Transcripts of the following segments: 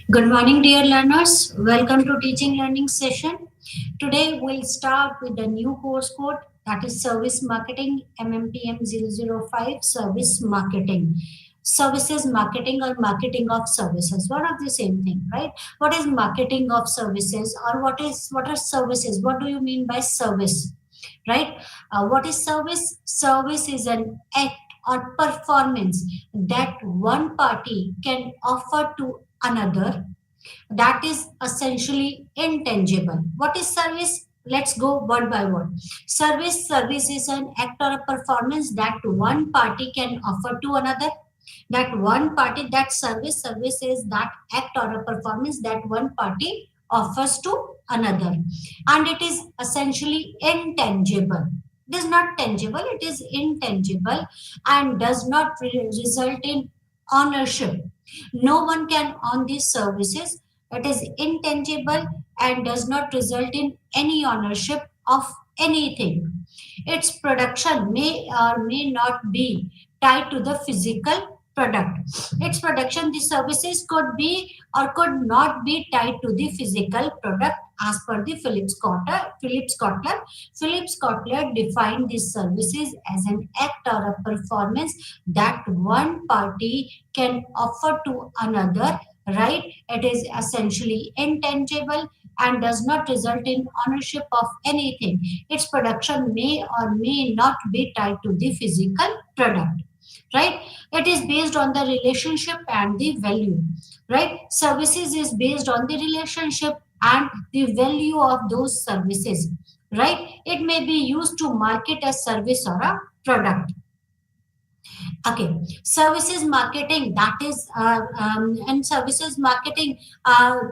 Good morning, dear learners. Welcome to teaching learning session. Today we'll start with the new course code, that is service marketing MMPM005 service marketing. Services marketing or marketing of services, one of the same thing, right? What is marketing of services, or what are services? What do you mean by service, right? What is service? Service is an act or performance that one party can offer to another, that is essentially intangible. What is service? Let's go word by word. Service is an act or a performance that one party can offer to another. That one party, that service is that act or a performance that one party offers to another, and it is essentially intangible. It is not tangible, it is intangible, and does not result in ownership. No one can own these services. It is intangible and does not result in any ownership of anything. Its production may or may not be tied to the physical product. Its production, the services could be or could not be tied to the physical product as per the Phillips Kotler. Phillips Kotler defined these services as an act or a performance that one party can offer to another, right? It is essentially intangible and does not result in ownership of anything. Its production may or may not be tied to the physical product, right? It is based on the relationship and the value, right? Services is based on the relationship and the value of those services, right? It may be used to market a service or a product. Okay, services marketing, that is and services marketing,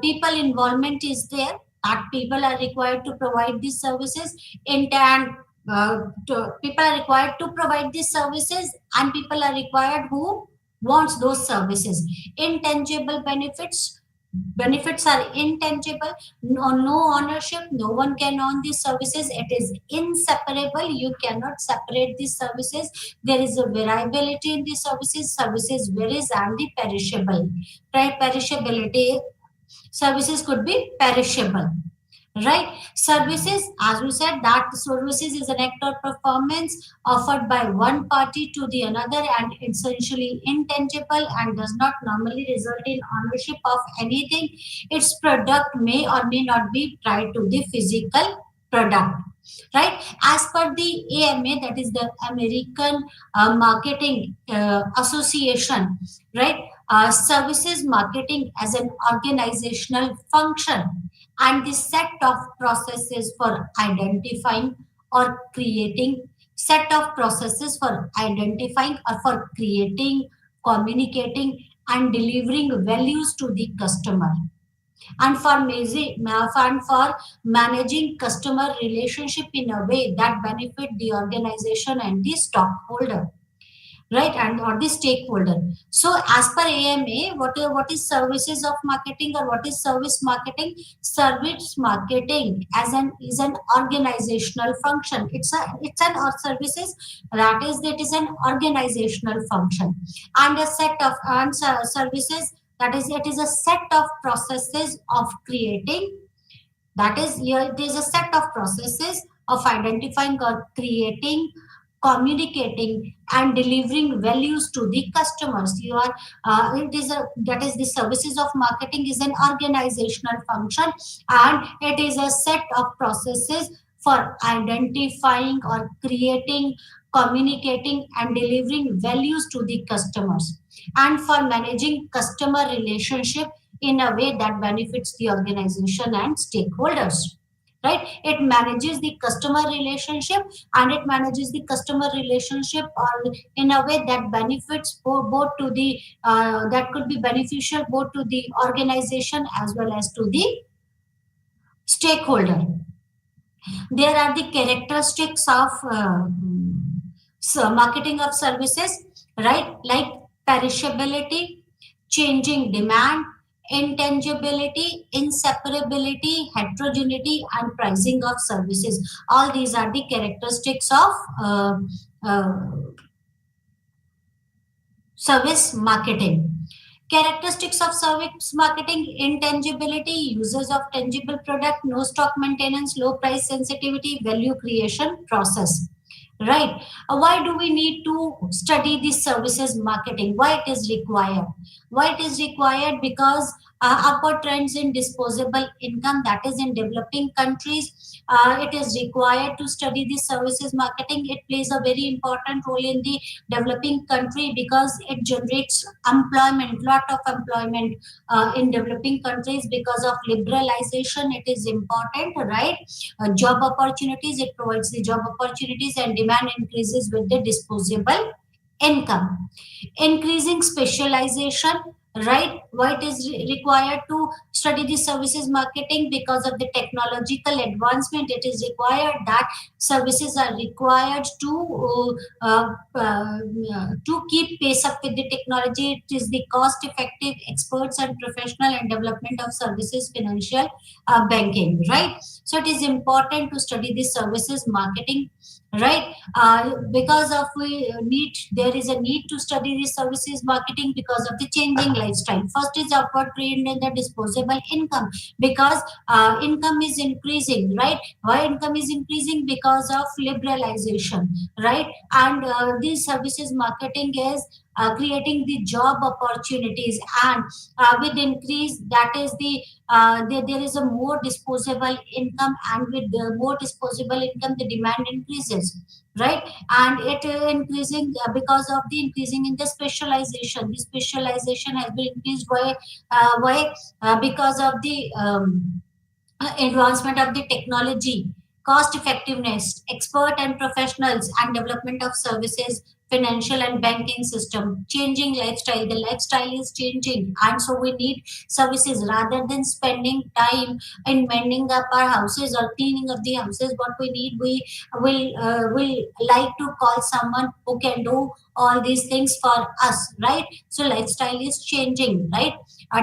people involvement is there, that people are required to provide these services in turn. People are required to provide these services, and people are required who wants those services. Intangible benefits are intangible. No ownership, no one can own these services. It is inseparable, you cannot separate these services. There is a variability in the services varies, and the perishability, services could be perishable, right? Services, as we said, that services is an act or performance offered by one party to the another, and essentially intangible and does not normally result in ownership of anything. Its product may or may not be tied to the physical product, right? As per the AMA, that is the American Marketing Association, right? Services marketing as an organizational function and the set of processes for identifying or creating set of processes for identifying or for creating, communicating, and delivering values to the customer, and for managing customer relationship in a way that benefit the organization and the stockholder, right? And or the stakeholder. So as per AMA, what is services of marketing, or what is service marketing? Service marketing as an is an organizational function. It's an or services, that is, it is an organizational function, and a set of services, that is, it is a set of processes of creating, that is, here it is a set of processes of identifying or creating, communicating, and delivering values to the customers. You are it is a that is the services of marketing is an organizational function, and it is a set of processes for identifying or creating, communicating, and delivering values to the customers, and for managing customer relationship in a way that benefits the organization and stakeholders, right? It manages the customer relationship, and it manages the customer relationship in a way that benefits both to the that could be beneficial both to the organization as well as to the stakeholder. There are the characteristics of marketing of services, right? Like perishability, changing demand, intangibility, inseparability, heterogeneity, and pricing of services. All these are the characteristics of uh, service marketing. Characteristics of service marketing: intangibility, users of tangible product, no stock maintenance, low price sensitivity, value creation process. Right. Why do we need to study this services marketing? Why it is required? Why it is required? Because upward trends in disposable income, that is in developing countries, it is required to study the services marketing. It plays a very important role in the developing country because it generates employment, lot of employment in developing countries because of liberalization. It is important, right? Job opportunities, it provides the job opportunities, and demand increases with the disposable income. Increasing specialization, right? Why it is required to study the services marketing? Because of the technological advancement, it is required that services are required to keep pace up with the technology. It is the cost effective, experts and professional and development of services, financial, banking, right? So it is important to study the services marketing, right? Because of we need there is a need to study the services marketing because of the changing lifestyle. First is upward trend in the disposable income, because income is increasing, right? Why income is increasing? Because of liberalization, right? And these services marketing is creating the job opportunities, and with increase, that is there is a more disposable income, and with the more disposable income the demand increases, right? And it increasing because of the increasing in the specialization. The specialization has been increased. Why because of the advancement of the technology, cost effectiveness, expert and professionals, and development of services, financial and banking system. Changing lifestyle. The lifestyle is changing, and so we need services rather than spending time in mending up our houses or cleaning up the houses. What we need, we will like to call someone who can do all these things for us, right? So lifestyle is changing, right?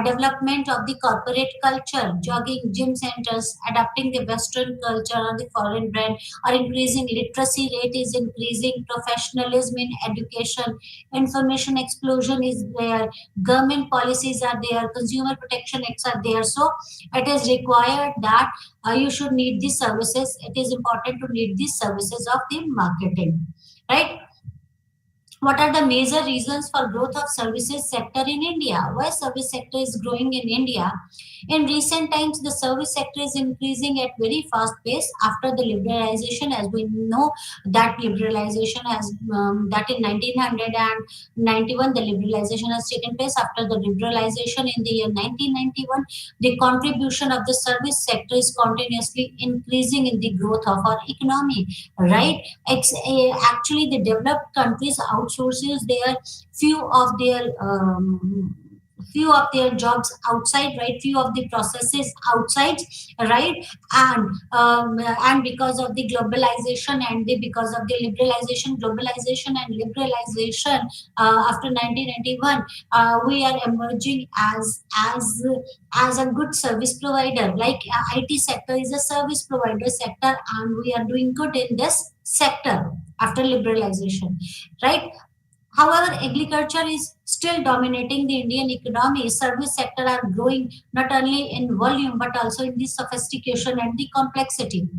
Development of the corporate culture, jogging gym centers, adapting the Western culture or the foreign brand, or increasing literacy rate is increasing, professionalism in education, information explosion is there, government policies are there, consumer protection acts are there. So it is required that you should need these services. It is important to need these services of the marketing, right? What are the major reasons for growth of services sector in India? Why service sector is growing in India? In recent times, the service sector is increasing at very fast pace after the liberalization. As we know, that liberalization has that in 1991 the liberalization has taken place. After the liberalization in the year 1991, the contribution of the service sector is continuously increasing in the growth of our economy, right? Actually, the developed countries outsources their few of their few of their jobs outside, right? Few of the processes outside, right? And because of the globalization and because of the liberalization after 1991, we are emerging as a good service provider. Like IT sector is a service provider sector, and we are doing good in this sector after liberalization, right? However, agriculture is still dominating the Indian economy. Service sector are growing not only in volume but also in the sophistication and the complexity.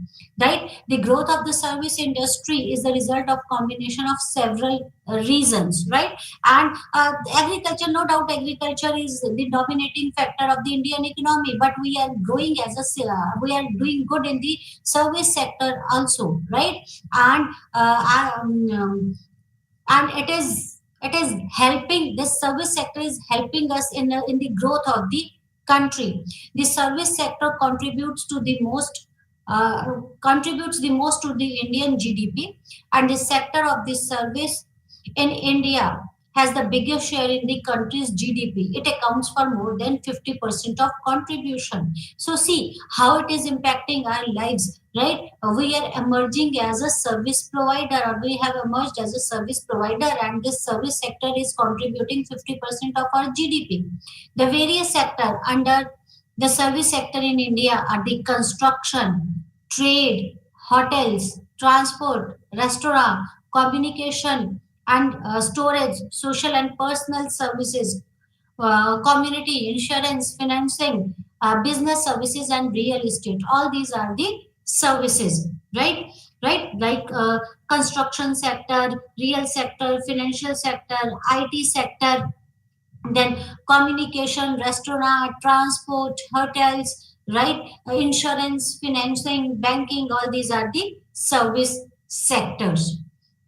Right? The growth of the service industry is the result of combination of several reasons. Right? And agriculture, no doubt, agriculture is the dominating factor of the Indian economy. But we are growing we are doing good in the service sector also. Right? And and it is helping, this service sector is helping us in the growth of the country. The service sector contributes to the most contributes the most to the Indian GDP, and the sector of this service in India has the biggest share in the country's GDP. It accounts for more than 50% of contribution. So see how it is impacting our lives, right? We are emerging as a service provider, or we have emerged as a service provider, and this service sector is contributing 50% of our GDP. The various sector under the service sector in India are the construction, trade, hotels, transport, restaurant, communication, and storage, social and personal services, community, insurance, financing, business services, and real estate. All these are the services, right? Right, like construction sector, real sector, financial sector, IT sector, then communication, restaurant, transport, hotels, right? Insurance, financing, banking, all these are the service sectors,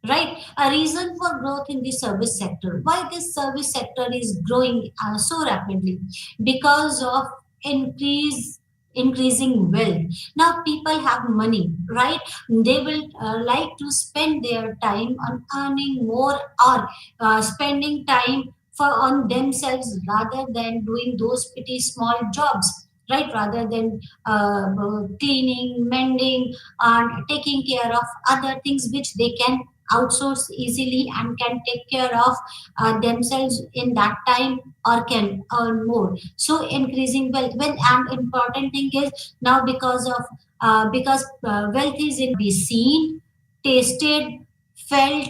right? A reason for growth in the service sector. Why this service sector is growing so rapidly? Because of increase increasing wealth. Now people have money, right? They will like to spend their time on earning more, or spending time for on themselves rather than doing those pretty small jobs, right? Rather than cleaning, mending, and taking care of other things which they can outsource easily and can take care of themselves in that time, or can earn more. So increasing wealth, when, and important thing is now because of wealth is in be seen, tasted, felt,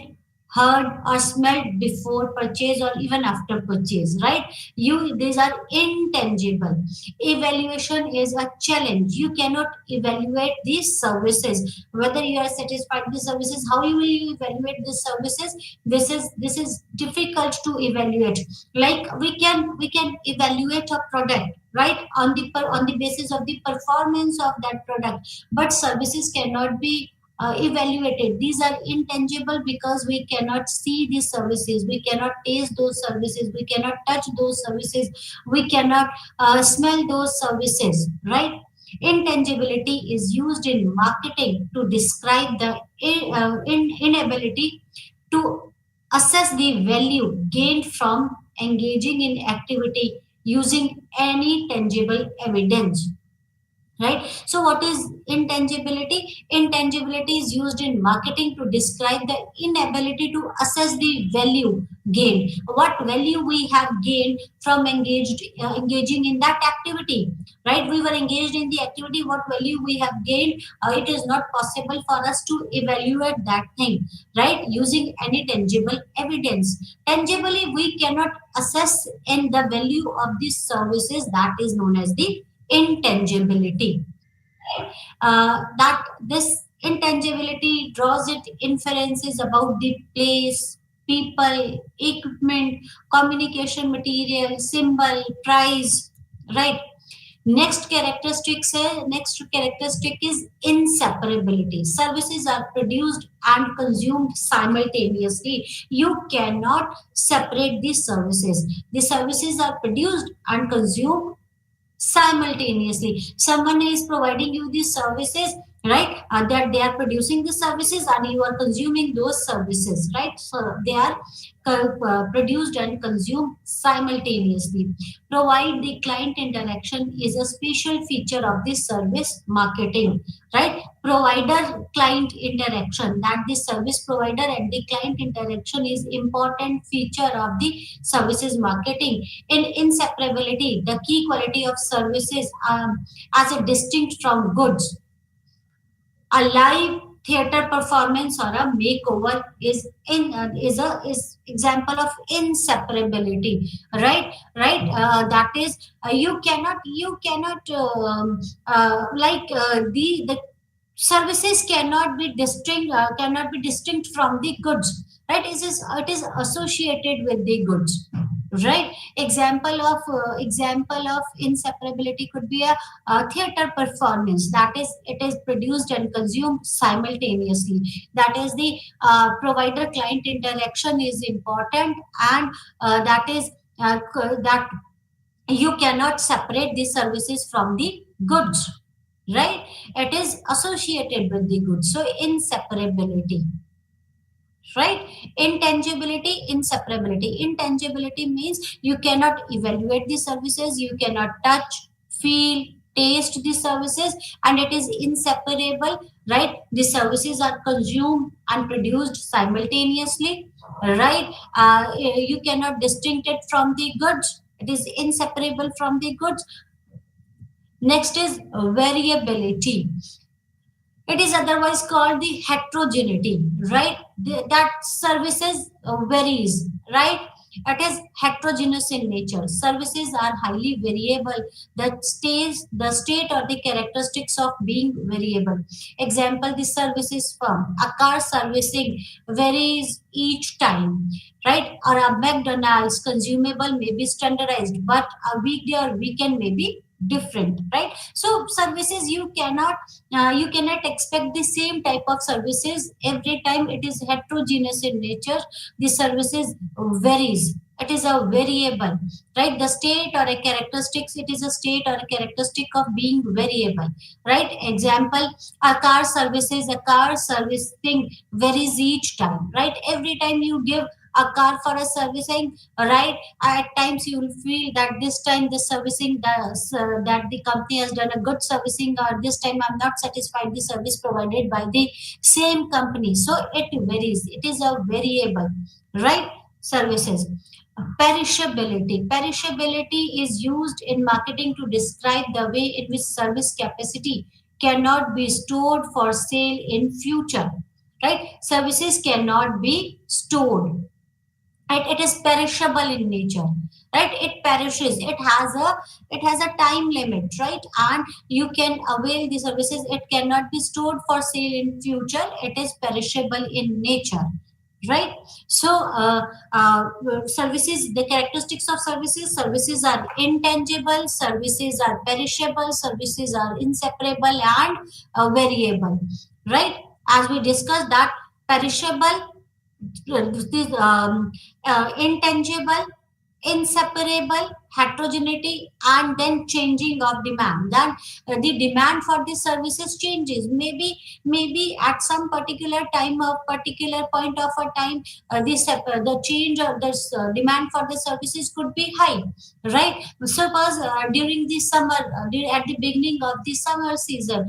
heard, or smelled before purchase or even after purchase, right? You, these are intangible. Evaluation is a challenge. You cannot evaluate these services, whether you are satisfied with the services. How you will you evaluate the services? This is difficult to evaluate. Like we can evaluate a product, right, on the on the basis of the performance of that product, but services cannot be evaluated. These are intangible because we cannot see these services, we cannot taste those services, we cannot touch those services, we cannot smell those services, right? Intangibility is used in marketing to describe the inability to assess the value gained from engaging in activity using any tangible evidence, right? So what is intangibility? Intangibility is used in marketing to describe the inability to assess the value gained, what value we have gained from engaging in that activity, right? We were engaged in the activity, what value we have gained, it is not possible for us to evaluate that thing, right, using any tangible evidence. Tangibly we cannot assess in the value of these services, that is known as the intangibility. That this intangibility draws it inferences about the place, people, equipment, communication material, symbol, price, right? Next characteristic is inseparability. Services are produced and consumed simultaneously. You cannot separate these services. The services are produced and consumed simultaneously. Someone is providing you these services, right? That they are producing the services and you are consuming those services, right? So they are produced and consumed simultaneously. Provide the client interaction is a special feature of the service marketing, right? Provider client interaction, that the service provider and the client interaction is important feature of the services marketing. In inseparability, the key quality of services as a distinct from goods. A live theater performance or a makeover is example of inseparability, right. That is you cannot the services cannot be distinct from the goods, right. It is associated with the goods, right. Example of inseparability could be a theater performance, that is it is produced and consumed simultaneously. That is the provider client interaction is important, and that is that you cannot separate the services from the goods, right? It is associated with the good. So inseparability, right? Intangibility means you cannot evaluate the services, you cannot touch, feel, taste the services, and it is inseparable, right? The services are consumed and produced simultaneously, right? You cannot distinct it from the goods, it is inseparable from the goods. Next is variability. It is otherwise called the heterogeneity, right? That services varies, right? It is heterogeneous in nature. Services are highly variable. The state or the characteristics of being variable. Example: the services firm. A car servicing varies each time, right? Or a McDonald's consumable may be standardized, but a weekday or weekend may be different, right? So services you cannot expect the same type of services every time. It is heterogeneous in nature. The services varies, it is a variable, right? The state or a characteristics, it is a state or a characteristic of being variable, right? Example: a car servicing varies each time, right? Every time you give a car for a servicing, right? At times you will feel that this time the servicing that the company has done a good servicing, or this time I'm not satisfied the service provided by the same company. So it varies, it is a variable, right? Services. Perishability is used in marketing to describe the way in which service capacity cannot be stored for sale in future, right? Services cannot be stored, right? It is perishable in nature, right? It perishes, it has a time limit, right? And you can avail the services, it cannot be stored for sale in future, it is perishable in nature, right? So services, the characteristics of services are intangible, services are perishable, services are inseparable and variable, right? As we discussed that perishable, this intangible, inseparable, heterogeneity, and then changing of demand. Then the demand for the services changes. Maybe at some particular time of particular point of a time, the change of the demand for the services could be high, right? Suppose during the summer, at the beginning of the summer season,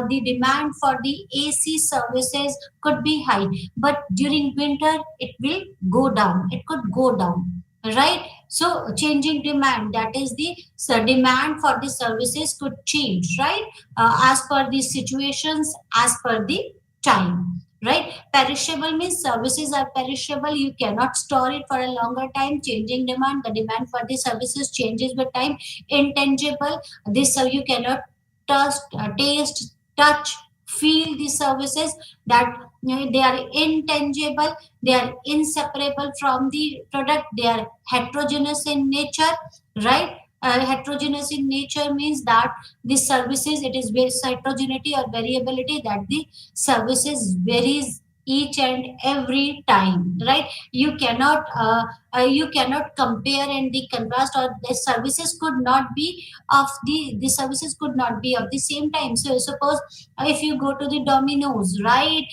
the demand for the AC services could be high, but during winter it will go down, it could go down, right? So changing demand, that is the demand for the services could change, right? As per the situations, as per the time, right? Perishable means services are perishable, you cannot store it for a longer time. Changing demand, the demand for the services changes with time. Intangible, this you cannot taste, touch, feel the services, that they are intangible, they are inseparable from the product, they are heterogeneous in nature, right? Heterogeneous in nature means that the services, it is very heterogeneity or variability, that the services varies each and every time, right? You cannot compare and the contrast, or the services could not be of the services could not be of the same time. So suppose if you go to the Domino's, right?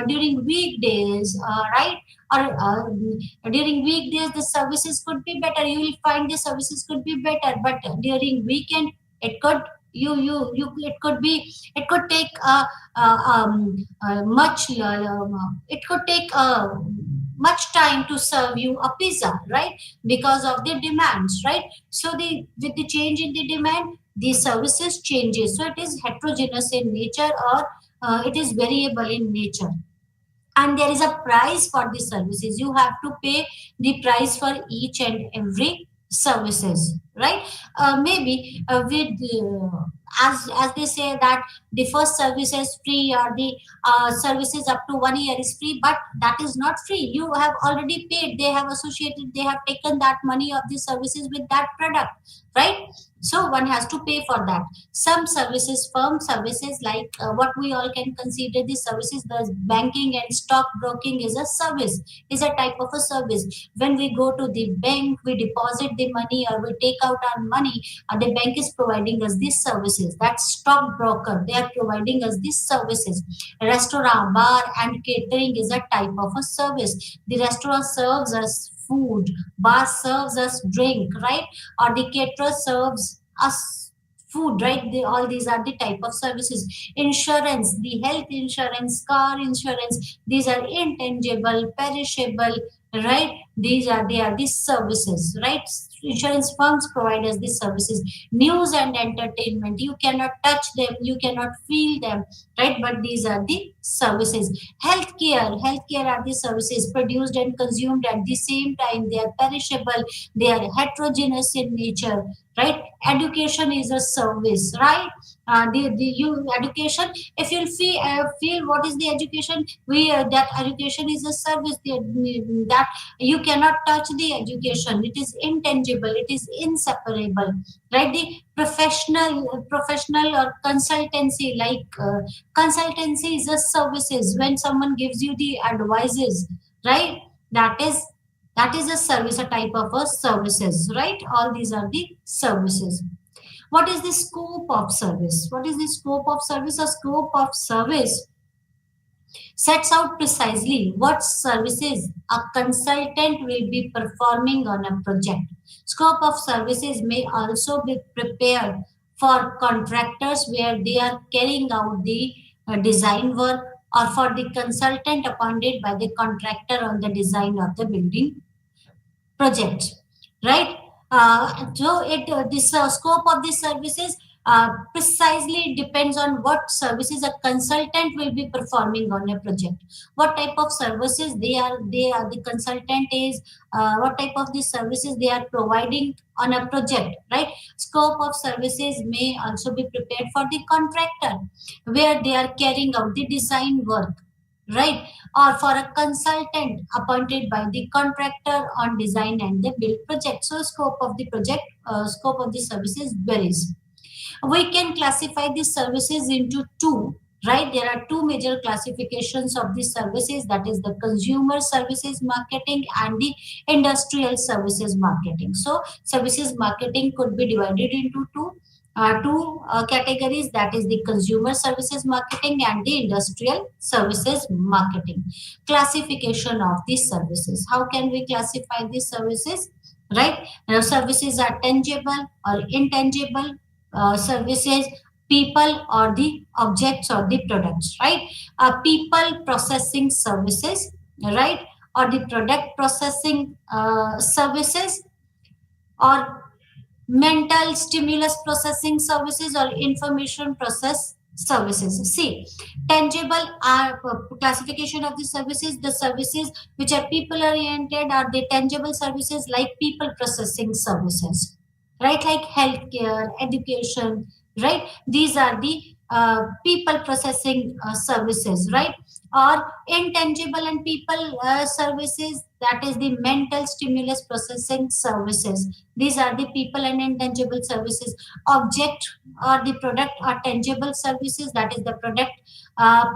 During weekdays, right? Or during weekdays the services could be better, you will find the services could be better, but during weekend it could, it could be, it could take much it could take much time to serve you a pizza, right? Because of the demands, right? So the with the change in the demand, the services changes, so it is heterogeneous in nature, or it is variable in nature. And there is a price for the services, you have to pay the price for each and every services, right? Maybe with as they say that the first service is free, or the services up to 1 year is free, but that is not free, you have already paid, they have associated, they have taken that money of the services with that product, right? So one has to pay for that. Some services, firm services, like what we all can consider the services, the banking and stock broking is a service, is a type of a service. When we go to the bank, we deposit the money or we take out our money, the bank is providing us these services. That stockbroker, they are providing us these services. Restaurant, bar, and catering is a type of a service. The restaurant serves us food, bar serves us drink, right? Or the caterer serves us food, right? All these are the type of services. Insurance, the health insurance, car insurance, these are intangible, perishable, right? These are they are these services, right? Insurance firms provide us these services. News and entertainment, you cannot touch them, you cannot feel them, right? But these are the services. Healthcare are the services produced and consumed at the same time. They are perishable, they are heterogeneous in nature, right? Education is a service, right? The you education, if you'll feel what is the education, we that education is a service. That you cannot touch the education, it is intangible, it is inseparable, right? The professional or consultancy, like consultancy is a services. When someone gives you the advices, right? That is that is a service, a type of a services, right? All these are the services. What is the scope of service? What is the scope of service? A scope of service sets out precisely what services a consultant will be performing on a project. Scope of services may also be prepared for contractors where they are carrying out the design work, or for the consultant appointed by the contractor on the design of the building project, right? So it this scope of these services precisely depends on what services a consultant will be performing on a project. What type of services they are the consultant is, what type of the services they are providing on a project, right? Scope of services may also be prepared for the contractor where they are carrying out the design work, right? Or for a consultant appointed by the contractor on design and the build project. So scope of the services varies. We can classify these services into two, right? There are two major classifications of these services, that is the consumer services marketing and the industrial services marketing. So services marketing could be divided into two categories, that is the consumer services marketing and the industrial services marketing. Classification of these services, how can we classify these services, right? Now, services are tangible or intangible services, people or the objects or the products, right? People processing services, right? Or the product processing services, or mental stimulus processing services, or information process services. See, tangible are classification of the services. The services which are people oriented are the tangible services, like people processing services, right? Like healthcare, education, right? These are the people processing services, right? Or intangible and people services, that is the mental stimulus processing services. These are the people and intangible services. Object or the product are tangible services, that is the product or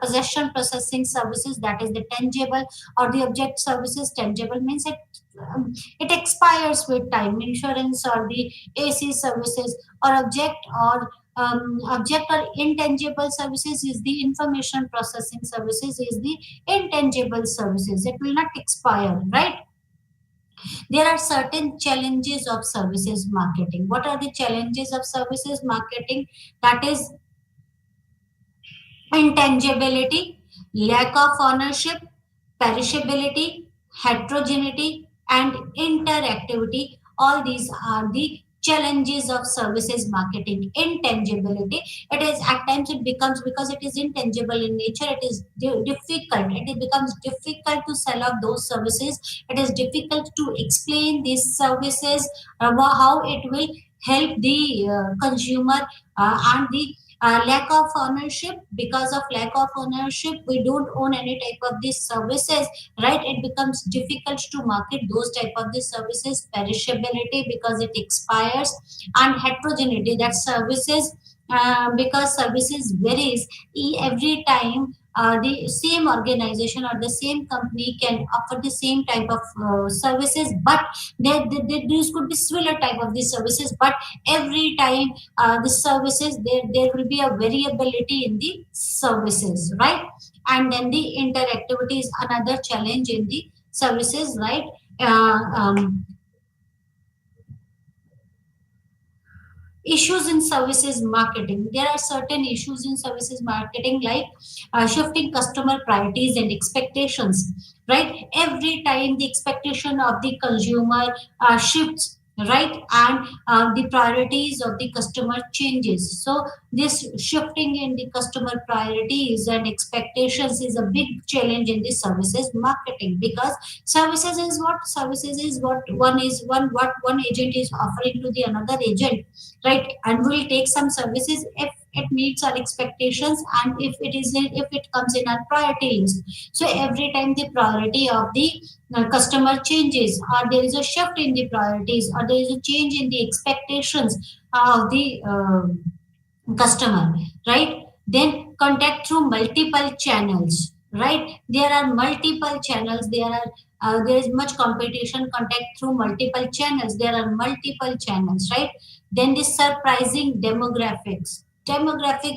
possession processing services, that is the tangible. Or the object services, tangible means it expires with time. Insurance or the AC services. Or object or intangible services is the information processing services, is the intangible services. It will not expire, right? There are certain challenges of services marketing. What are the challenges of services marketing? That is intangibility, lack of ownership, perishability, heterogeneity, and interactivity. All these are the challenges of services marketing. Intangibility, it is at times it becomes, because it is intangible in nature, it is difficult. It becomes difficult to sell out those services. It is difficult to explain these services, how it will help the consumer, and the lack of ownership. Because of lack of ownership, we don't own any type of these services, right? It becomes difficult to market those type of these services. Perishability, because it expires. And heterogeneity, that services, because services varies every time. the same organization or the same company can offer the same type of services, but these could be similar type of these services, but every time the services, there will be a variability in the services, right? And then the interactivity is another challenge in the services, right? uh, um, Issues in services marketing. There are certain issues in services marketing, like shifting customer priorities and expectations, right? Every time the expectation of the consumer shifts, right? And the priorities of the customer changes. So this shifting in the customer priorities and expectations is a big challenge in the services marketing, because services is what one is one what one agent is offering to the another agent, right? And we'll take some services if it meets our expectations, and if it comes in our priority list. So every time the priority of the customer changes, or there is a shift in the priorities, or there is a change in the expectations of the customer, right? Then contact through multiple channels, right? There are multiple channels, there is much competition. Contact through multiple channels, there are multiple channels, right? Then the surprising demographic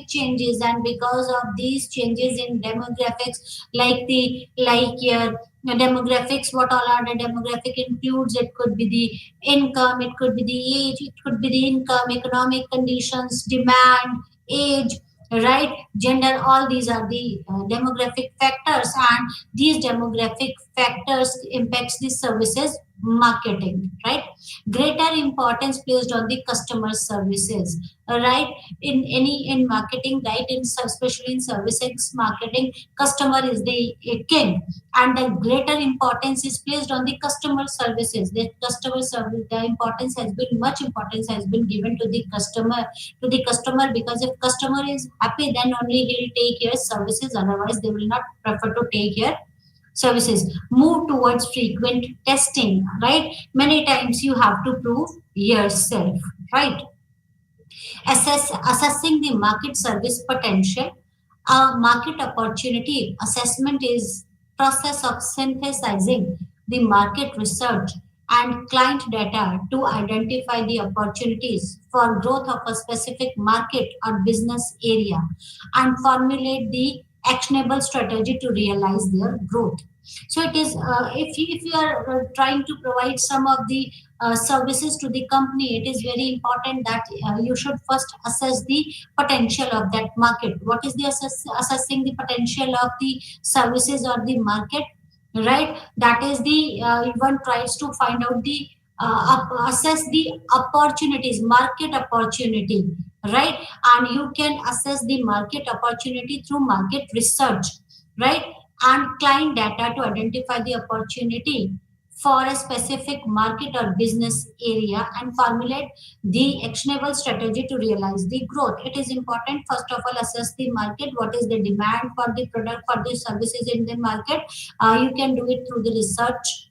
changes, and because of these changes in demographics, like your demographics, what all are the demographic includes, it could be the income, it could be the age, it could be the income, economic conditions, demand, age, right? Gender, all these are the demographic factors, and these demographic factors impacts the services marketing, right? Greater importance placed on the customer services, right? In marketing, right? Especially in services marketing, customer is the king, and the greater importance is placed on the customer services. The customer service, the importance has been much importance has been given to the customer, because if customer is happy, then only he'll take your services, otherwise they will not prefer to take your services. Move towards frequent testing, right? Many times you have to prove yourself, right? Assessing the market service potential. A market opportunity assessment is process of synthesizing the market research and client data to identify the opportunities for growth of a specific market or business area, and formulate the actionable strategy to realize their growth. So it is, if you are trying to provide some of the services to the company, it is very important that you should first assess the potential of that market. What is the assessing the potential of the services or the market, right? That is the one tries to find out the assess the opportunities, market opportunity, right? And you can assess the market opportunity through market research, right? And client data to identify the opportunity for a specific market or business area, and formulate the actionable strategy to realize the growth. It is important, first of all, assess the market. What is the demand for the product, for the services in the market? You can do it through the research,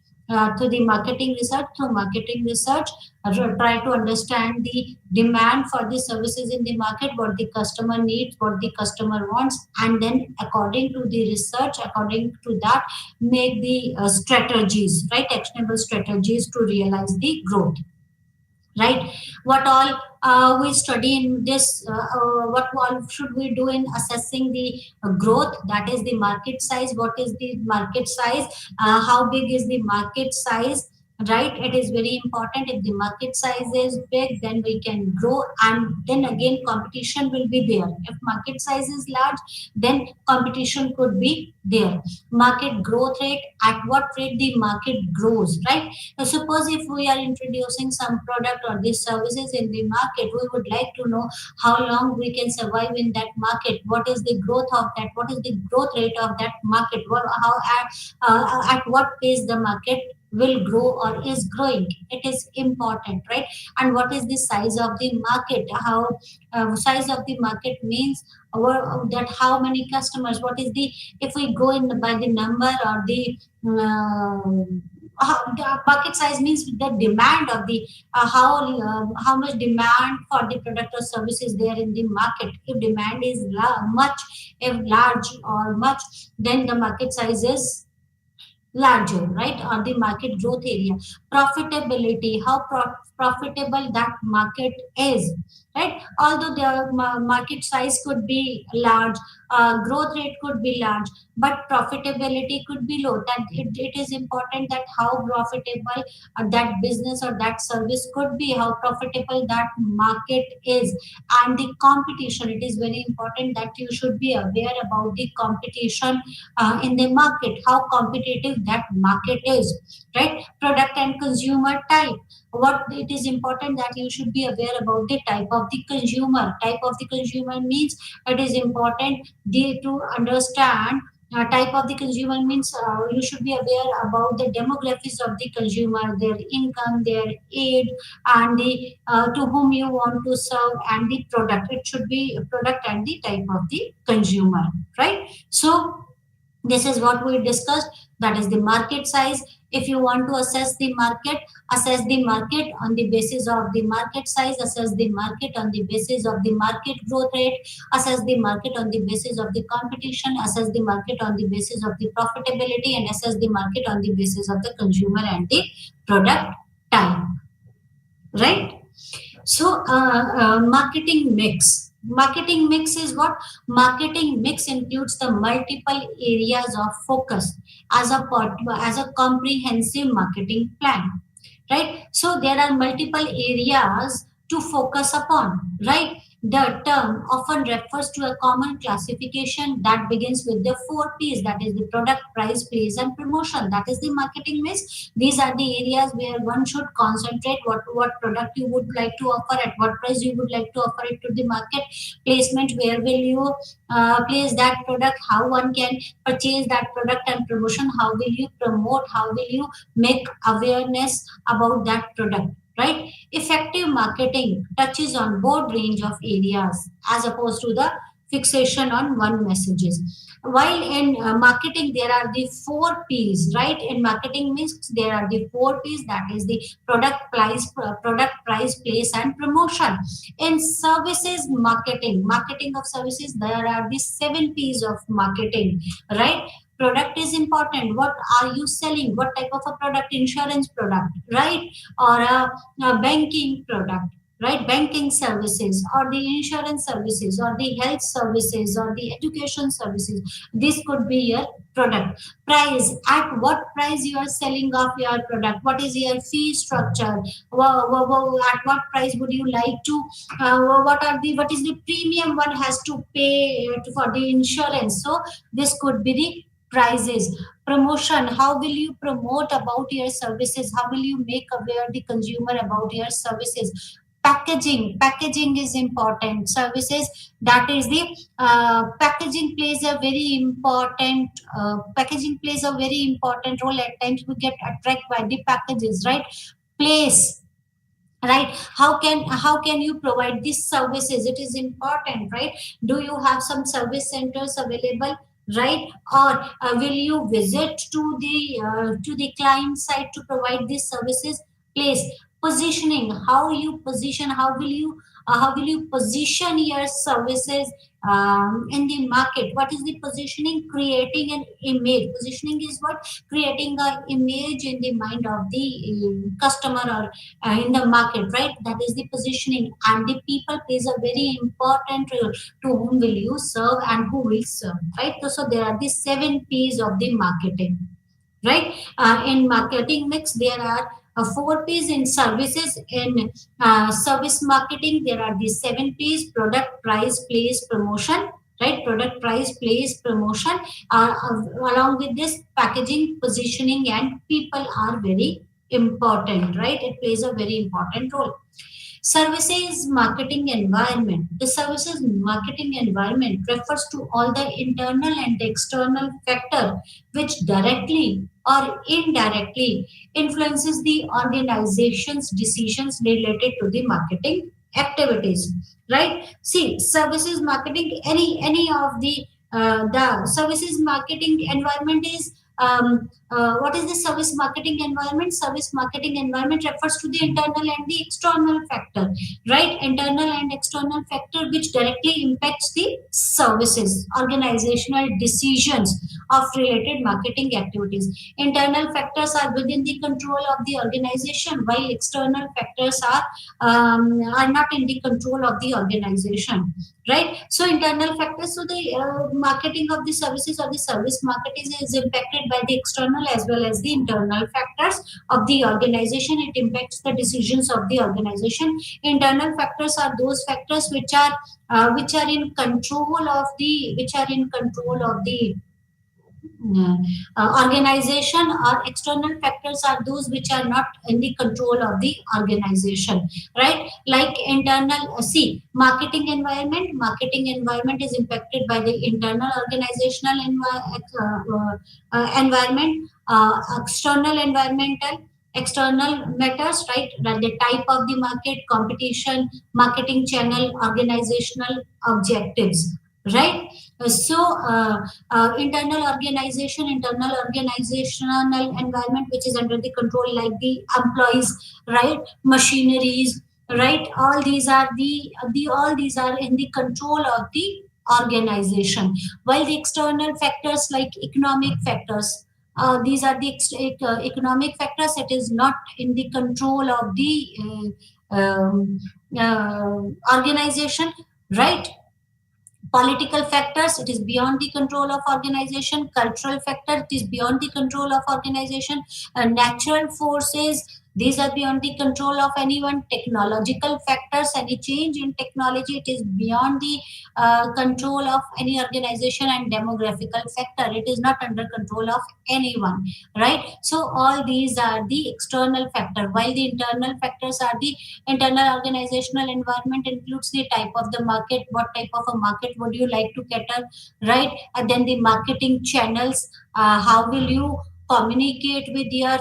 through the marketing research. Through marketing research, try to understand the demand for the services in the market, what the customer needs, what the customer wants, and then according to the research, according to that, make the strategies, right? Actionable strategies to realize the growth, right? What all we study in this, what all should we do in assessing the growth? That is the market size. What is the market size? How big is the market size, right? It is very important. If the market size is big, then we can grow, and then again competition will be there. If market size is large, then competition could be there. Market growth rate, at what rate the market grows, right? So suppose if we are introducing some product or these services in the market, we would like to know how long we can survive in that market. What is the growth of that? What is the growth rate of that market? At what pace the market will grow or is growing? It is important, right? And what is the size of the market? How size of the market means that how many customers? What is the, if we go in by the number or the the market size means the demand of the how much demand for the product or service is there in the market. If demand is much, if large or much, then the market size is larger, right? Or the market growth area. Profitability, how profitable that market is, right? Although the market size could be large, growth rate could be large, but profitability could be low. That it is important that how profitable that business or that service could be, how profitable that market is, and the competition. It is very important that you should be aware about the competition in the market, how competitive that market is, right? Product and consumer type. What it is important that you should be aware about the type of the consumer. Type of the consumer means it is important to understand. Type of the consumer means you should be aware about the demographics of the consumer, their income, their age, and the to whom you want to serve, and the product. It should be product and the type of the consumer, right? So this is what we discussed, that is the market size. If you want to assess the market on the basis of the market size, assess the market on the basis of the market growth rate, assess the market on the basis of the competition, assess the market on the basis of the profitability, and assess the market on the basis of the consumer and the product type, right? So, marketing mix. Marketing mix is what? Marketing mix includes the multiple areas of focus as as a comprehensive marketing plan, right? So there are multiple areas to focus upon, right? The term often refers to a common classification that begins with the four P's, that is the product, price, place, and promotion. That is the marketing mix. These are the areas where one should concentrate. What product you would like to offer, at what price you would like to offer it to the market. Placement, where will you place that product, how one can purchase that product, and promotion, how will you promote, how will you make awareness about that product, right? Effective marketing touches on broad range of areas as opposed to the fixation on one messages. While in marketing there are the four P's, right? In marketing means there are the four P's, that is the product, price, place, and promotion. In services marketing, marketing of services, there are the seven P's of marketing, right? Product is important. What are you selling? What type of a product? Insurance product, right? Or a banking product, right? Banking services, or the insurance services, or the health services, or the education services. This could be your product. Price, at what price you are selling off your product? What is your fee structure? At what price would you like to what is the premium one has to pay for the insurance? So this could be the prices. Promotion, how will you promote about your services? How will you make aware the consumer about your services? Packaging is important. Services, that is the packaging plays a very important role. At times we get attracted by the packages, right? Place, right? How can you provide these services? It is important, right? Do you have some service centers available, right? Or will you visit to the client side to provide these services? Place. Positioning, how will you position your services in the market? What is the positioning? Creating an image. Positioning is what? Creating an image in the mind of the customer, or in the market, right? That is the positioning. And the people plays a very important role. To whom will you serve and who will serve, right? So there are the seven P's of the marketing, right? In marketing mix, there are four P's. In services, in service marketing, there are the seven P's: product, price, place, promotion. Right, product, price, place, promotion. Along with this, packaging, positioning, and people are very important. Right, it plays a very important role. Services marketing environment. The services marketing environment refers to all the internal and external factor which directly or indirectly influences the organization's decisions related to the marketing activities. Right? See, services marketing, any of the services marketing environment is what is the service marketing environment? Service marketing environment refers to the internal and the external factor, right? Internal and external factor which directly impacts the services, organizational decisions of related marketing activities. Internal factors are within the control of the organization, while external factors are not in the control of the organization, right? So internal factors, so the marketing of the services or the service marketing is impacted by the external as well as the internal factors of the organization. It impacts the decisions of the organization. Internal factors are those factors which are in control of the organization, or external factors are those which are not in the control of the organization, right? Like internal, see, marketing environment is impacted by the internal organizational environment, external environmental, external matters, right? The type of the market, competition, marketing channel, organizational objectives, right? Internal organization, internal organizational environment which is under the control, like the employees, right? Machineries, right? All these are the all these are in the control of the organization. While the external factors like economic factors, these are the economic factors. It is not in the control of the organization, right? Political factors, it is beyond the control of organization. Cultural factor, it is beyond the control of organization. Natural forces, these are beyond the control of anyone. Technological factors, any change in technology, it is beyond the control of any organization. And demographical factor, it is not under control of anyone, right? So all these are the external factor, while the internal factors are the internal organizational environment, includes the type of the market, what type of a market would you like to cater, right? And then the marketing channels, how will you communicate with your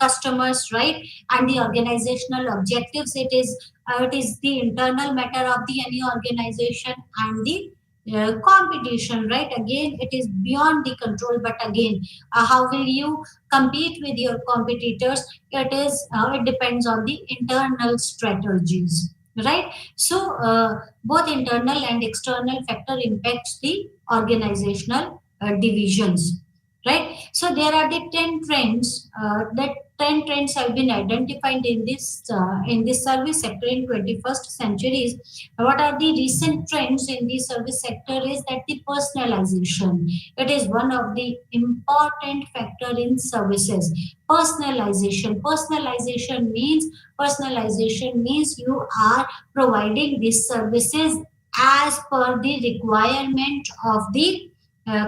customers, right? And the organizational objectives, it is the internal matter of the any organization. And the competition, right? Again, it is beyond the control, but again, how will you compete with your competitors? It depends on the internal strategies, right? So both internal and external factor impacts the organizational divisions, right? So there are the 10 trends that 10 trends have been identified in this service sector in 21st centuries. What are the recent trends in the service sector is that the personalization, it is one of the important factor in services. Personalization means you are providing these services as per the requirement of the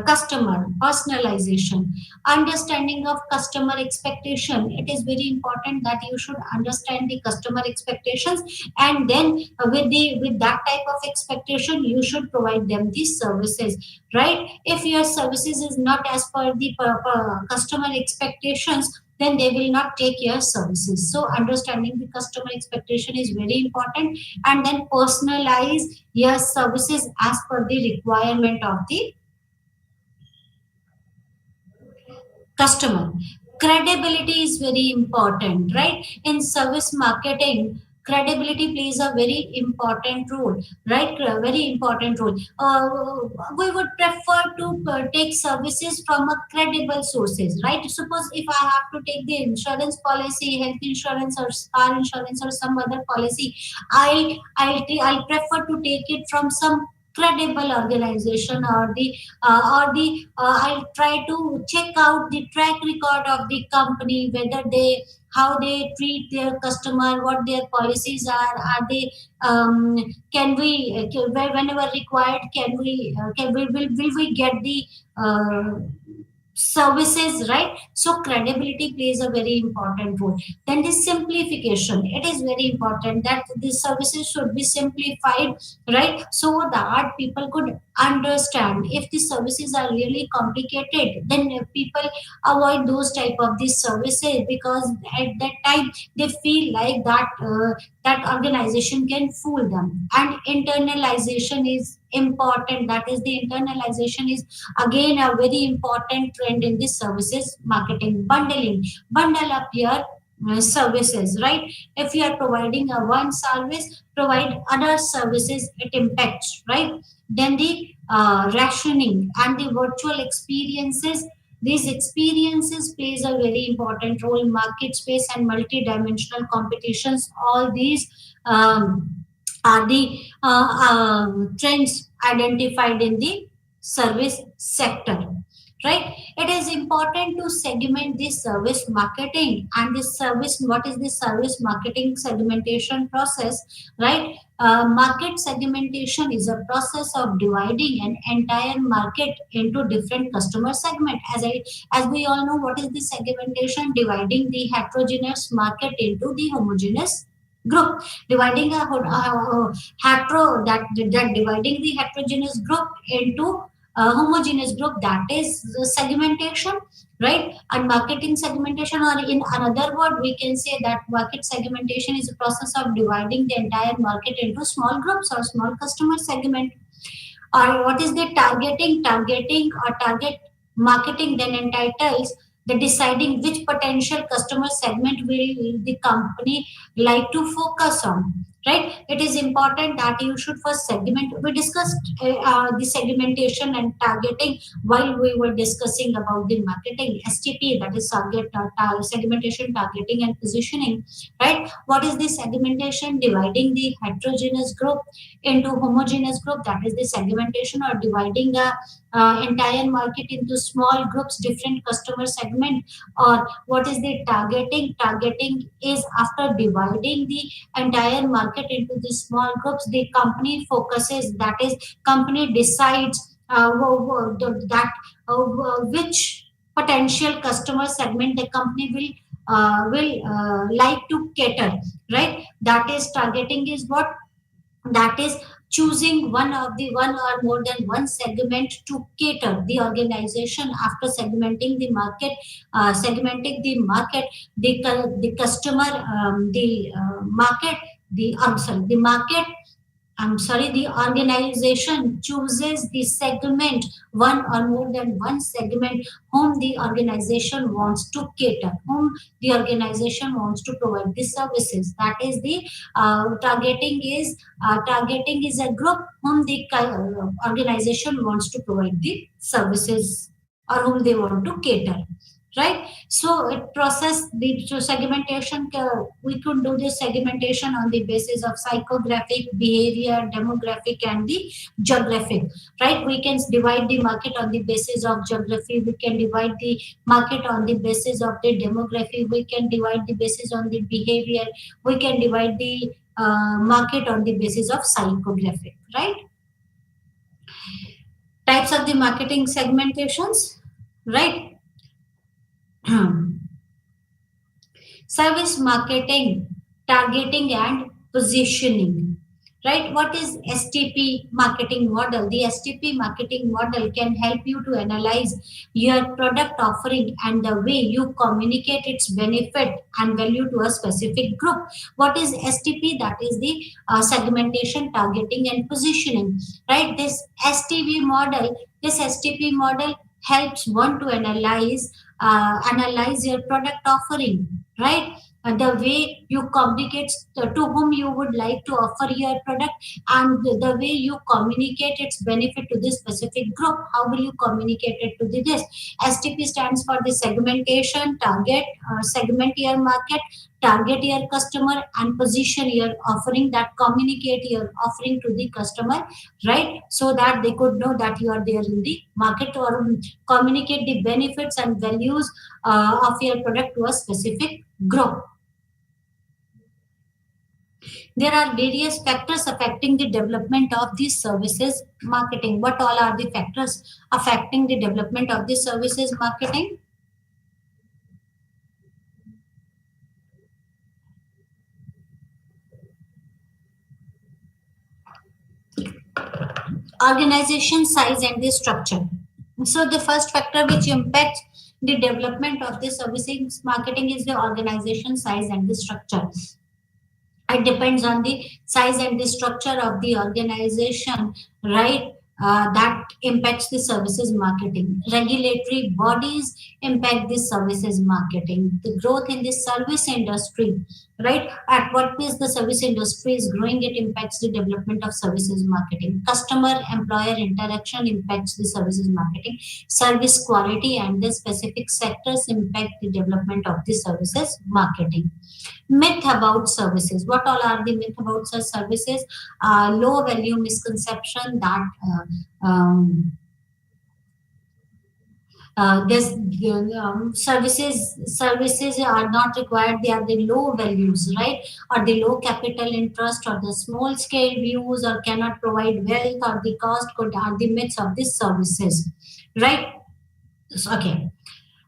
customer. Personalization, understanding of customer expectation, it is very important that you should understand the customer expectations, and then with that type of expectation you should provide them these services, right? If your services is not as per the customer expectations, then they will not take your services. So understanding the customer expectation is very important, and then personalize your services as per the requirement of the customer. Credibility is very important, right? In service marketing, credibility plays a very important role, right? A very important role. We would prefer to take services from a credible sources, right? Suppose if I have to take the insurance policy, health insurance or car insurance or some other policy, I'll prefer to take it from some credible organization, or I'll try to check out the track record of the company, whether they how they treat their customer, what their policies are they can we whenever required, can we will we get the services, right? So credibility plays a very important role. Then the simplification, it is very important that the services should be simplified, right? So that people could understand. If the services are really complicated, then people avoid those type of these services, because at that time they feel like that that organization can fool them. And internalization important. That is the internalization is again a very important trend in this services marketing. Bundling, bundle up your services, right? If you are providing a one service, provide other services, it impacts, right? Then the rationing and the virtual experiences, these experiences plays a very important role. Market space and multi-dimensional competitions, all these are the trends identified in the service sector, right? It is important to segment the service marketing and the service. What is the service marketing segmentation process, right? Market segmentation is a process of dividing an entire market into different customer segment. As we all know, what is the segmentation? Dividing the heterogeneous market into the homogeneous group. Dividing a hetero that dividing the heterogeneous group into a homogeneous group, that is the segmentation, right? And marketing segmentation, or in another word we can say that market segmentation is a process of dividing the entire market into small groups or small customer segment. Or what is the targeting or target marketing then entitles the deciding which potential customer segment will the company like to focus on, right? It is important that you should first segment. We discussed the segmentation and targeting while we were discussing about the marketing STP, that is segmentation, targeting and positioning, right? What is the segmentation? Dividing the heterogeneous group into homogeneous group, that is the segmentation. Or dividing the entire market into small groups, different customer segment. Or what is the targeting is after dividing the entire market into the small groups, the company focuses, that is company decides that which potential customer segment the company will like to cater, right? That is targeting is what? That is choosing one or more than one segment to cater the organization. After segmenting the market, the customer, the market the I'm sorry the market I'm sorry, the organization chooses the segment, one or more than one segment, whom the organization wants to cater, whom the organization wants to provide the services. That is the targeting is a group whom the organization wants to provide the services or whom they want to cater, right? So it process the segmentation. We could do this segmentation on the basis of psychographic, behavior, demographic, and the geographic, right? We can divide the market on the basis of geography. We can divide the market on the basis of the demography. We can divide the basis on the behavior. We can divide the market on the basis of psychographic, right? Types of the marketing segmentations, right? Service marketing, targeting and positioning, right? What is STP marketing model? The STP marketing model can help you to analyze your product offering and the way you communicate its benefit and value to a specific group. What is STP? That is the segmentation, targeting and positioning, right? This STP model helps one to analyze your product offering, right? The way you communicate to whom you would like to offer your product, and the way you communicate its benefit to this specific group. How will you communicate it to this? STP stands for the segmentation, segment your market, target your customer, and position your offering, that communicate your offering to the customer, right? So that they could know that you are there in the market, or communicate the benefits and values of your product to a specific group. There are various factors affecting the development of these services marketing. What all are the factors affecting the development of the services marketing? Organization size and the structure. So the first factor which impacts the development of the services marketing is the organization size and the structure. it depends on the size and the structure of the organization, right? That impacts the services marketing. Regulatory bodies impact the services marketing. The growth in the service industry, right? At what pace the service industry is growing, it impacts the development of services marketing. Customer employer interaction impacts the services marketing. Service quality and the specific sectors impact the development of the services marketing. Myth about services. What all are the myth about such services? Low value misconception that this services are not required. They are the low values, right? Or the low capital interest, or the small scale views, or cannot provide wealth, or the cost could are the myths of these services, right? Okay.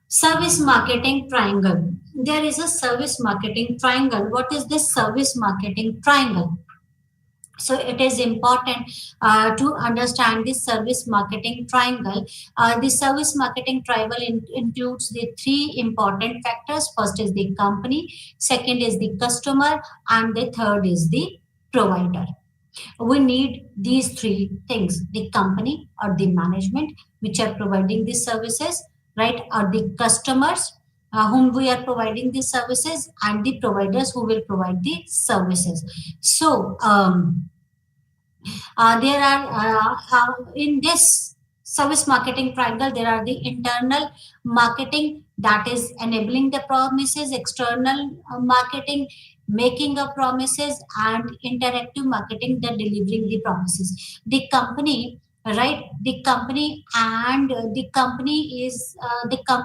Service marketing triangle. There is a service marketing triangle. What is this service marketing triangle? So it is important to understand this service marketing triangle. The service marketing triangle includes the three important factors. First is the company, second is the customer, and the third is the provider. We need these three things: the company or the management which are providing these services, right? Or the customers whom we are providing these services, and the providers who will provide the services. So there are in this service marketing triangle, there are the internal marketing, that is enabling the promises; external marketing, making of promises; and interactive marketing, the delivering the promises. The company, right? The company and the company is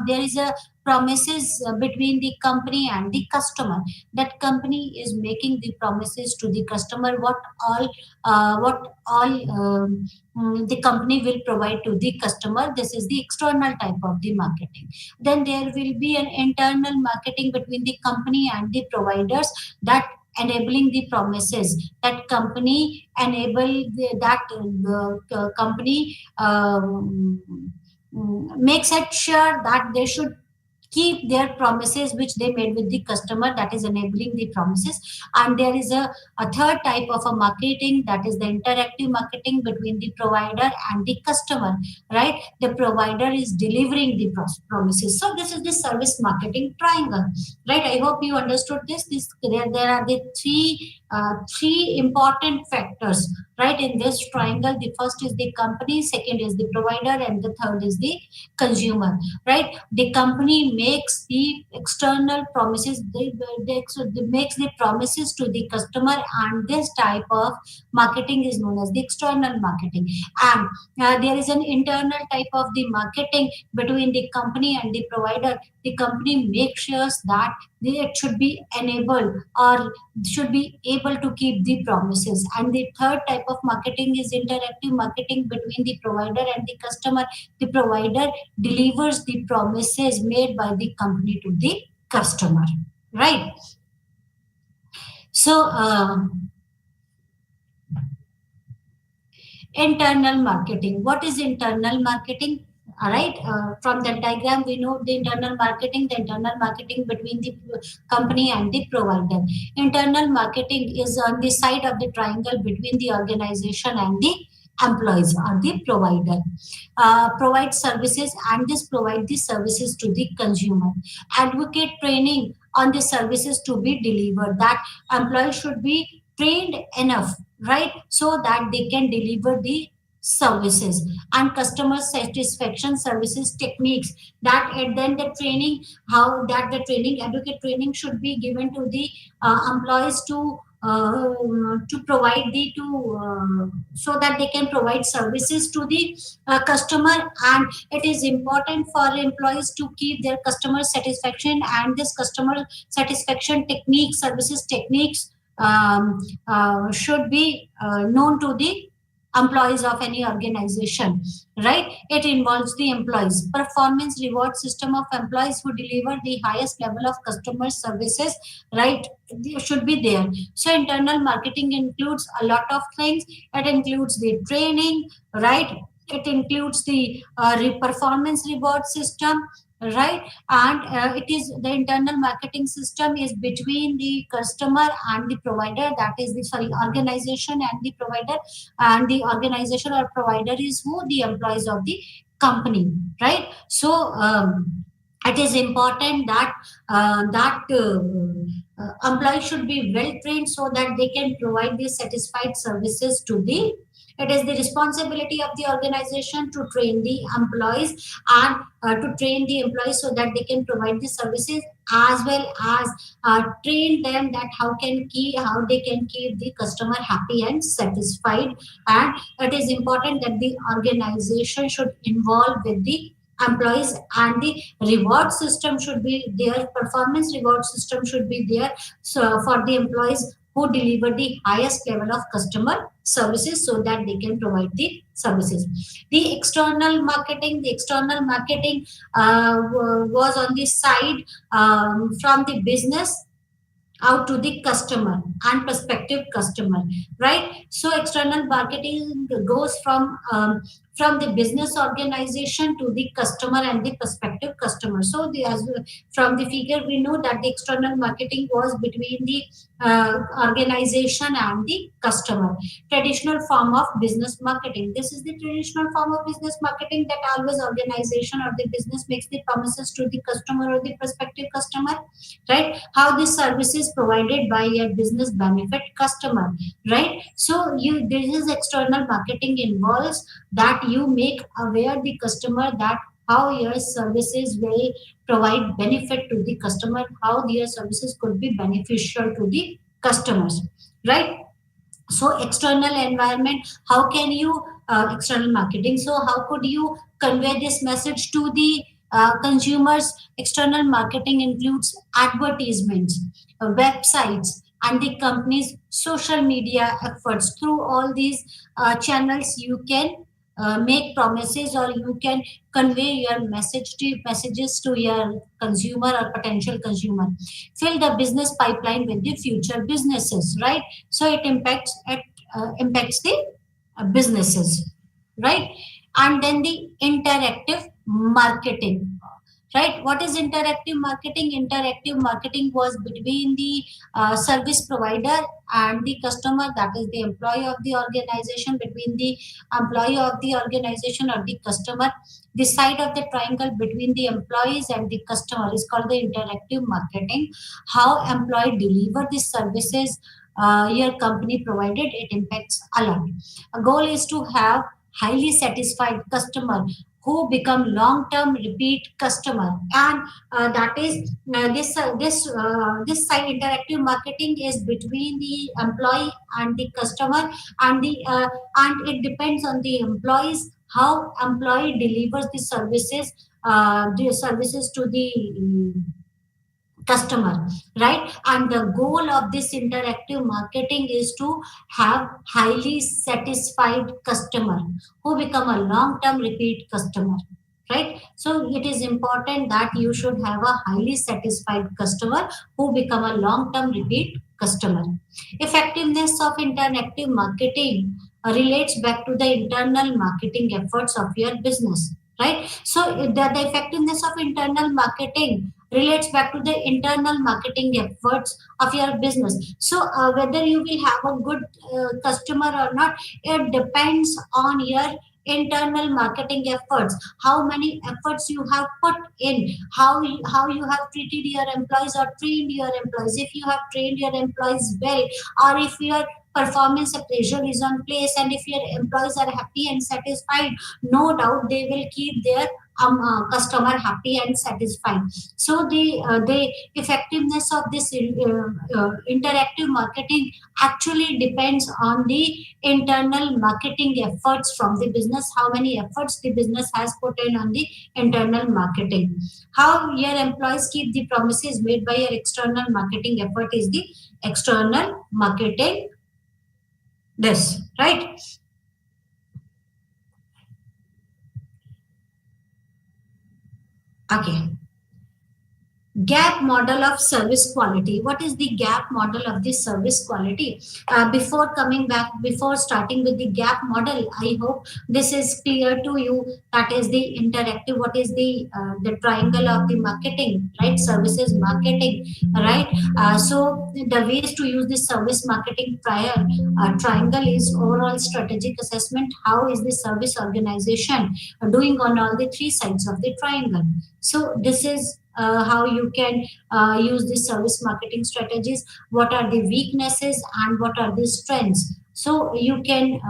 there is a promises between the company and the customer. That company is making the promises to the customer, what all the company will provide to the customer. This is the external type of the marketing. Then there will be an internal marketing between the company and the providers, that enabling the promises. That company enable that company makes it sure that they should keep their promises which they made with the customer, that is enabling the promises. And there is a third type of a marketing, that is the interactive marketing between the provider and the customer, right? The provider is delivering the promises. So this is the service marketing triangle, right? I hope you understood this. There are the three important factors, right, in this triangle. The first is the company, second is the provider, and the third is the consumer, right? The company makes the external promises. They makes the promises to the customer, and this type of marketing is known as the external marketing. And there is an internal type of the marketing between the company and the provider. The company makes sure that it should be enabled or should be able to keep the promises. And the third type of marketing is interactive marketing between the provider and the customer. The provider delivers the promises made by the company to the customer, right? So internal marketing. What is internal marketing? All right. From the diagram, we know the internal marketing. The internal marketing between the company and the provider. Internal marketing is on the side of the triangle between the organization and the employees or the provider. Provide services, and this provide the services to the consumer. Advocate training on the services to be delivered. That employees should be trained enough, right, so that they can deliver the services. And customer satisfaction services techniques, that at then the training, how that the training, advocate training should be given to the employees to provide the to so that they can provide services to the customer. And it is important for employees to keep their customer satisfaction, and this customer satisfaction techniques, services techniques, should be known to the employees of any organization, right? It involves the employees. Performance reward system of employees who deliver the highest level of customer services, right? They should be there. So internal marketing includes a lot of things. It includes the training, right? It includes the performance reward system, right? And it is the internal marketing system is between the customer and the provider, that is the, sorry, organization and the provider. And the organization or provider is who? The employees of the company, right? So it is important that employees should be well trained so that they can provide the satisfied services to the. It is the responsibility of the organization to train the employees, and to train the employees so that they can provide the services, as well as train them that how they can keep the customer happy and satisfied. And it is important that the organization should involve with the employees, and the reward system should be there, performance reward system should be there, so for the employees who deliver the highest level of customer services so that they can provide the services. The external marketing was on the side, from the business out to the customer and prospective customer, right? So external marketing goes from the business organization to the customer and the prospective customer. So from the figure we know that the external marketing was between the organization and the customer. Traditional form of business marketing, this is the traditional form of business marketing, that always organization or the business makes the promises to the customer or the prospective customer, right? How this service is provided by a business benefit customer, right? So you this is external marketing involves that you make aware the customer that how your services will provide benefit to the customer, how their services could be beneficial to the customers, right? So external environment, how can you external marketing, so how could you convey this message to the consumers? External marketing includes advertisements, websites, and the company's social media efforts. Through all these channels you can make promises, or you can convey your messages to your consumer or potential consumer. Fill the business pipeline with the future businesses, right? So it impacts the businesses, right? And then the interactive marketing, right? What is interactive marketing? Interactive marketing was between the service provider and the customer, that is the employee of the organization, between the employee of the organization or the customer. The side of the triangle between the employees and the customer is called the interactive marketing. How employee deliver the services your company provided, it impacts a lot. A goal is to have highly satisfied customer who become long-term repeat customer. And that is this side interactive marketing is between the employee and the customer, and it depends on the employees, how employee delivers the services to the customer, right? And the goal of this interactive marketing is to have highly satisfied customer who become a long term repeat customer, right? So it is important that you should have a highly satisfied customer who become a long term repeat customer. Effectiveness of interactive marketing relates back to the internal marketing efforts of your business, right? So the effectiveness of internal marketing relates back to the internal marketing efforts of your business. So whether you will have a good customer or not, it depends on your internal marketing efforts, how many efforts you have put in, how you have treated your employees or trained your employees. If you have trained your employees well, or if your performance appraisal is on place, and if your employees are happy and satisfied, no doubt they will keep their customer happy and satisfied. So the effectiveness of this interactive marketing actually depends on the internal marketing efforts from the business, how many efforts the business has put in on the internal marketing. How your employees keep the promises made by your external marketing effort is the external marketing, this, right? Okay. Gap model of service quality. What is the gap model of the service quality? Before coming back, before starting with the gap model, I hope this is clear to you. That is the interactive. What is the triangle of the marketing, right? Services marketing, right? So the ways to use the service marketing triangle is overall strategic assessment. How is the service organization doing on all the three sides of the triangle? So this is how you can use the service marketing strategies. What are the weaknesses and what are the strengths? So you can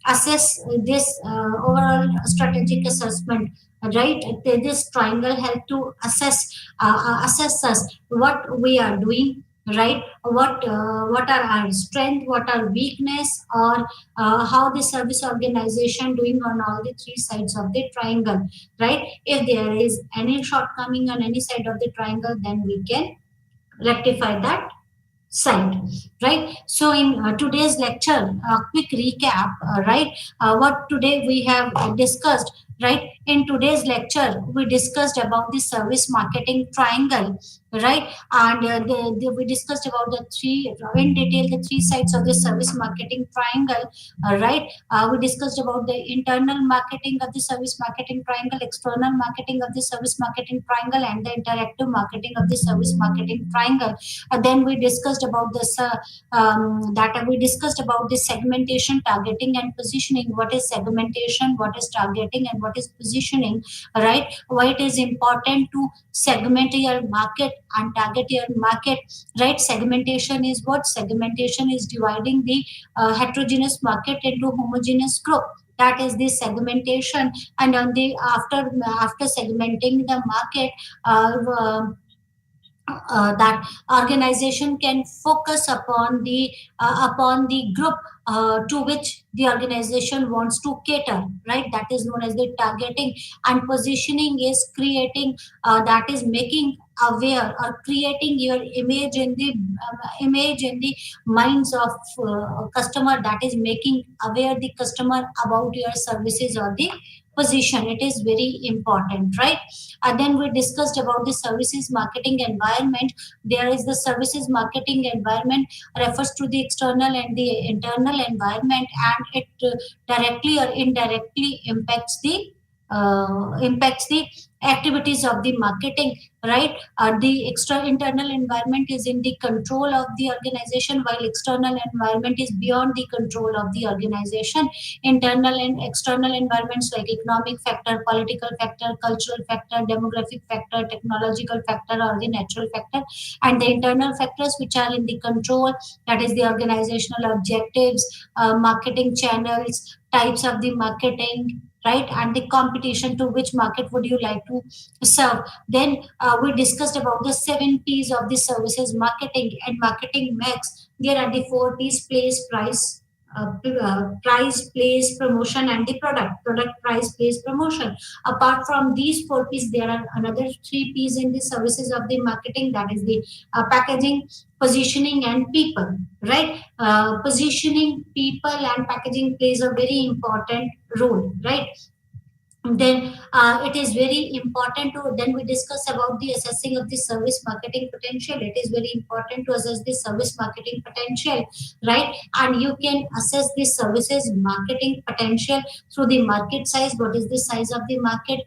assess this overall strategic assessment, right? This triangle help to assess us what we are doing, right? What are our strength, what are weakness, or how the service organization doing on all the three sides of the triangle, right? If there is any shortcoming on any side of the triangle, then we can rectify that side, right? So in today's lecture, a quick recap, right? What today we have discussed, right? In today's lecture, we discussed about the service marketing triangle, right? And we discussed about the three in detail, the three sides of the service marketing triangle, right? We discussed about the internal marketing of the service marketing triangle, external marketing of the service marketing triangle, and the interactive marketing of the service marketing triangle. Then we discussed about this that we discussed about the segmentation, targeting, and positioning. What is segmentation, what is targeting, and what is positioning, right? Why it is important to segment your market and target your market, right? Segmentation is what? Segmentation is dividing the heterogeneous market into homogeneous group. That is the segmentation. And on the after segmenting the market, that organization can focus upon the group to which the organization wants to cater, right? That is known as the targeting. And positioning is creating, that is making aware or creating your image in the minds of customer, that is making aware the customer about your services or the position. It is very important, right? And then we discussed about the services marketing environment. There is the services marketing environment refers to the external and the internal environment, and it directly or indirectly impacts the activities of the marketing, right? The extra internal environment is in the control of the organization, while external environment is beyond the control of the organization. Internal and external environments like economic factor, political factor, cultural factor, demographic factor, technological factor, or the natural factor. And the internal factors which are in the control, that is the organizational objectives, marketing channels, types of the marketing, right? And the competition, to which market would you like to serve. Then we discussed about the 7 P's of the services marketing and marketing mix. There are the 4 P's: place, price, place, promotion, and the product, price, place, promotion. Apart from these 4 P's, there are another 3 P's in the services of the marketing, that is the packaging, positioning, and people, right? Positioning, people, and packaging plays a very important role, right? Then it is very important to, then we discuss about the assessing of the service marketing potential. It is very important to assess the service marketing potential, right? And you can assess the services marketing potential through the market size. What is the size of the market?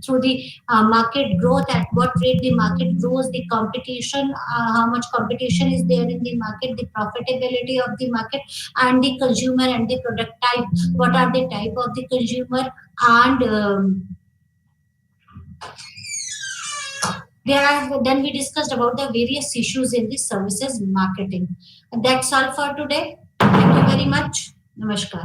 Through the market growth, at what rate the market grows, the competition, how much competition is there in the market, the profitability of the market, and the consumer and the product type. What are the type of the consumer? And then we discussed about the various issues in the services marketing. And that's all for today. Thank you very much. Namaskar.